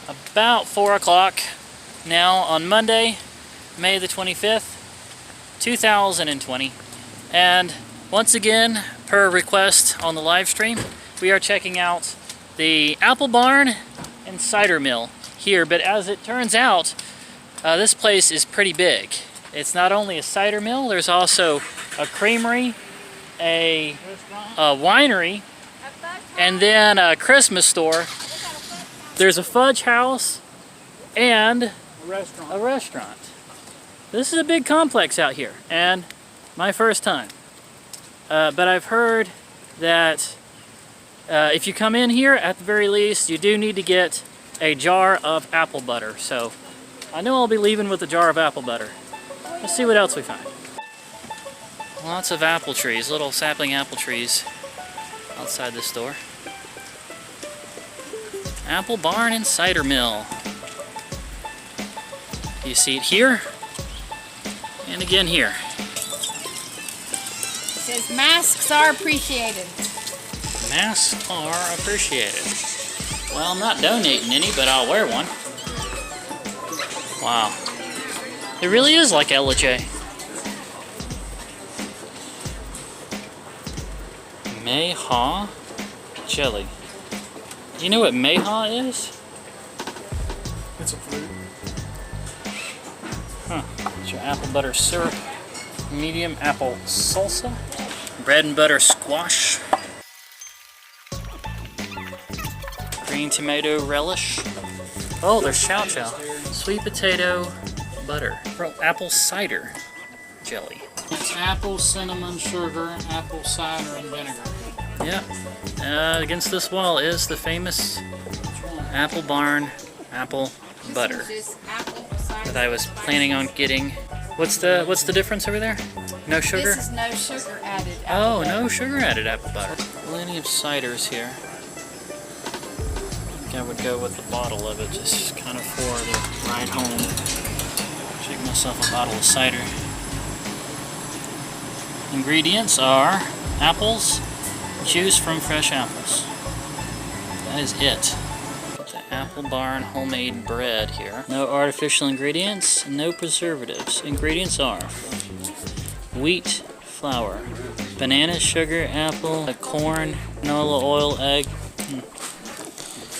about 4 o'clock now on Monday, May the 25th, 2020. And once again, per request on the live stream, we are checking out the apple barn and cider mill here. But as it turns out, this place is pretty big. It's not only a cider mill, there's also a creamery, a winery, and then a Christmas store. There's a fudge house and a restaurant. This is a big complex out here, and my first time. But I've heard that if you come in here, at the very least, you do need to get a jar of apple butter. So I know I'll be leaving with a jar of apple butter. Let's see what else we find. Lots of apple trees, little sapling apple trees outside the store. Apple barn and cider mill. You see it here, and again here. It says masks are appreciated. Masks are appreciated. Well, I'm not donating any, but I'll wear one. Wow. It really is like LJ. Mayhaw jelly. Do you know what mayhaw is? It's a fruit. Huh. It's your apple butter syrup. Medium apple salsa. Bread and butter squash. Green tomato relish. Oh, there's chow chow. Sweet potato butter. Apple cider jelly. It's apple, cinnamon, sugar, apple cider, and vinegar. Yep. Against this wall is the famous apple barn apple butter that I was planning on getting. What's the difference over there? No sugar? This is no sugar added. Oh, no sugar added apple butter. Plenty of ciders here. I think I would go with the bottle of it, just kind of for the ride home. Shake myself a bottle of cider. Ingredients are apples, juice from fresh apples. That is it. Got the apple barn homemade bread here. No artificial ingredients, no preservatives. Ingredients are wheat flour, banana, sugar, apple, corn, canola oil, egg.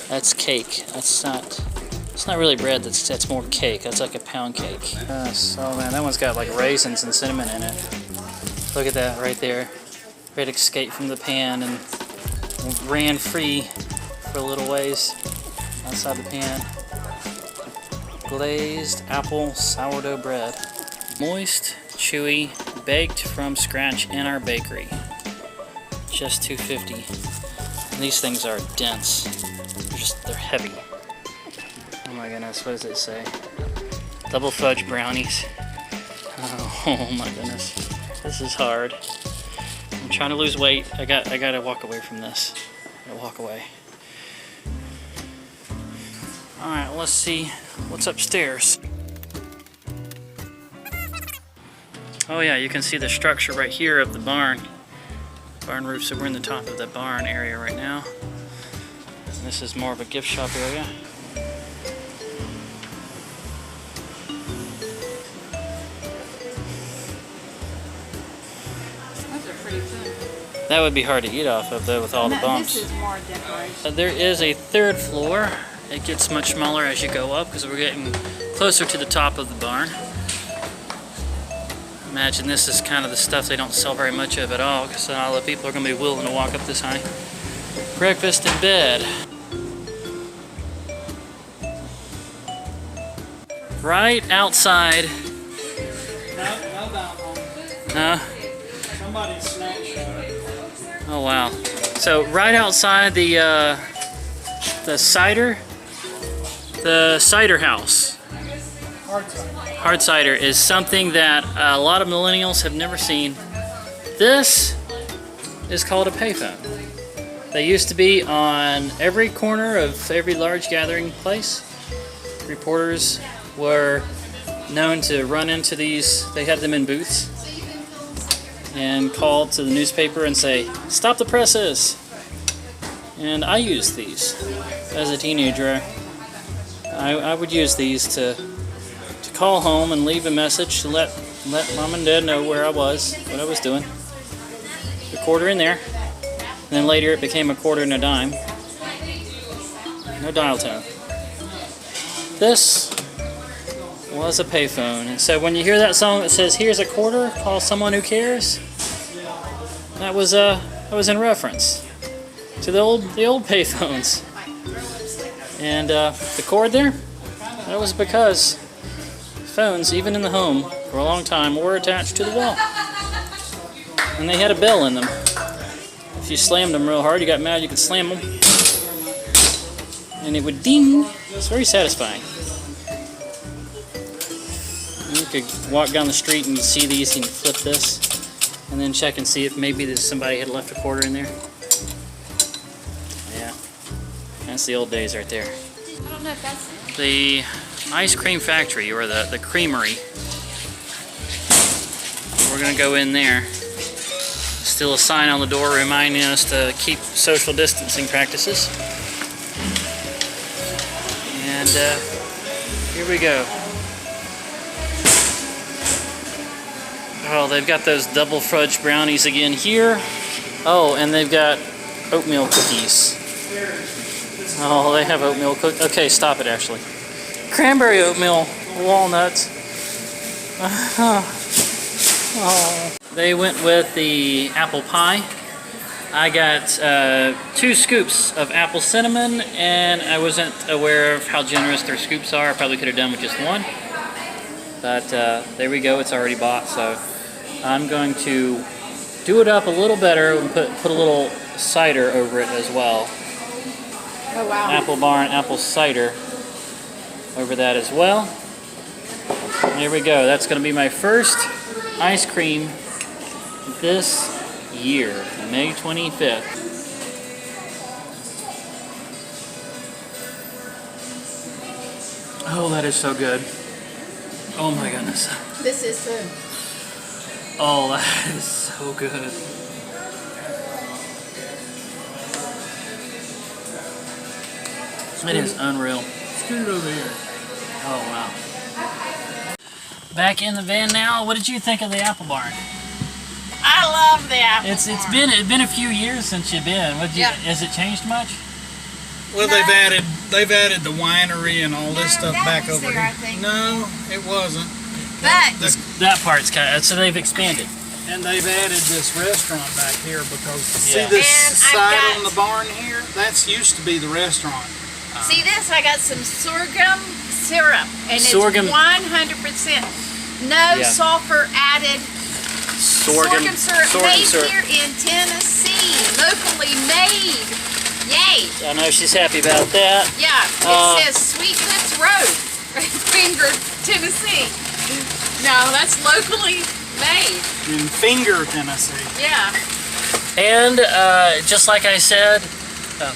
That's cake. It's not really bread, that's more cake. That's like a pound cake. So man, that one's got like raisins and cinnamon in it. Look at that right there. It escaped from the pan and ran free for a little ways outside the pan. Glazed apple sourdough bread. Moist, chewy, baked from scratch in our bakery. Just $2.50. And these things are dense. They're heavy. Oh my goodness, what does it say? Double fudge brownies. Oh my goodness. This is hard. I'm trying to lose weight. I gotta walk away from this. I gotta walk away. Alright, let's see what's upstairs. Oh yeah, you can see the structure right here of the barn. Barn roof, so we're in the top of the barn area right now. And this is more of a gift shop area. That would be hard to eat off of though with all the bumps. This is more decoration. There is a third floor. It gets much smaller as you go up because we're getting closer to the top of the barn. Imagine this is kind of the stuff they don't sell very much of at all because not a lot of people are going to be willing to walk up this high. Breakfast in bed. Right outside. No? Somebody snatched it. Oh wow. So right outside the cider house. Hard cider is something that a lot of millennials have never seen. This is called a payphone. They used to be on every corner of every large gathering place. Reporters were known to run into these. They had them in booths and call to the newspaper and say, "Stop the presses." And I used these as a teenager. I would use these to call home and leave a message to let mom and dad know where I was, what I was doing. A quarter in there, and then later it became a quarter and a dime. No dial tone. This was a payphone, and so when you hear that song that says "Here's a quarter, call someone who cares," that was in reference to the old payphones. And the cord there, that was because phones, even in the home, for a long time, were attached to the wall. And they had a bell in them. If you slammed them real hard, you got mad, you could slam them. And it would ding. It's very satisfying. You could walk down the street and see these, and flip this, and then check and see if maybe somebody had left a quarter in there. Yeah, that's the old days right there. I don't know if that's The ice cream factory, or the creamery. We're gonna go in there. Still a sign on the door reminding us to keep social distancing practices. And here we go. Oh, they've got those double fudge brownies again here. Oh, and they've got oatmeal cookies. Oh, they have oatmeal cookies. Okay, stop it, Ashley. Cranberry oatmeal, walnuts. Oh. They went with the apple pie. I got 2 scoops of apple cinnamon, and I wasn't aware of how generous their scoops are. I probably could have done with just 1. But there we go, it's already bought, so I'm going to do it up a little better and put a little cider over it as well. Oh wow. Apple Barn, apple cider over that as well. There we go, that's going to be my first ice cream this year, May 25th. Oh, that is so good. Oh my goodness. This is too. Oh, that is so good. It is unreal. Scoot over here. Oh, wow. Back in the van now. What did you think of the Apple Barn? I love the apple. It's been a few years since you've been. Has it changed much? Well, No. they've added the winery and all this stuff that back was over there, here. I think. No, it wasn't. But That part's kind of, so they've expanded. And they've added this restaurant back here because Yeah. see this And I've side got- on the barn here? That's used to be the restaurant. see this? I got some sorghum syrup, and Sorghum. it's 100% no Yeah. sulfur added. Sorghum syrup made here in Tennessee, locally made. Yay! I know she's happy about that. Yeah, it says Sweetness Road, Finger, Tennessee. No, that's locally made. In Finger, Tennessee. Yeah, And just like I said,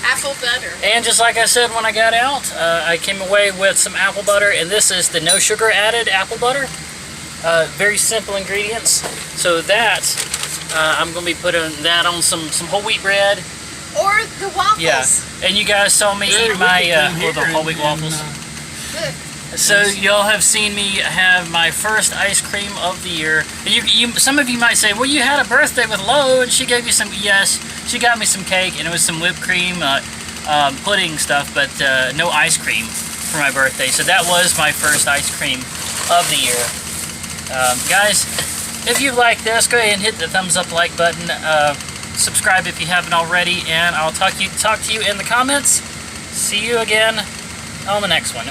apple butter. and just like I said when I got out, I came away with some apple butter, and this is the no sugar added apple butter. Very simple ingredients. So that I'm going to be putting that on some whole wheat bread. Or the waffles. Yeah, and you guys saw me eat my the whole wheat waffles. Look, So y'all have seen me have my first ice cream of the year. Some of you might say, well, you had a birthday with Lo, and she gave you some. Yes, she got me some cake, and it was some whipped cream, pudding stuff, but no ice cream for my birthday. So that was my first ice cream of the year. Guys, if you like this, go ahead and hit the thumbs up like button. Subscribe if you haven't already, and I'll talk to you in the comments. See you again on the next one.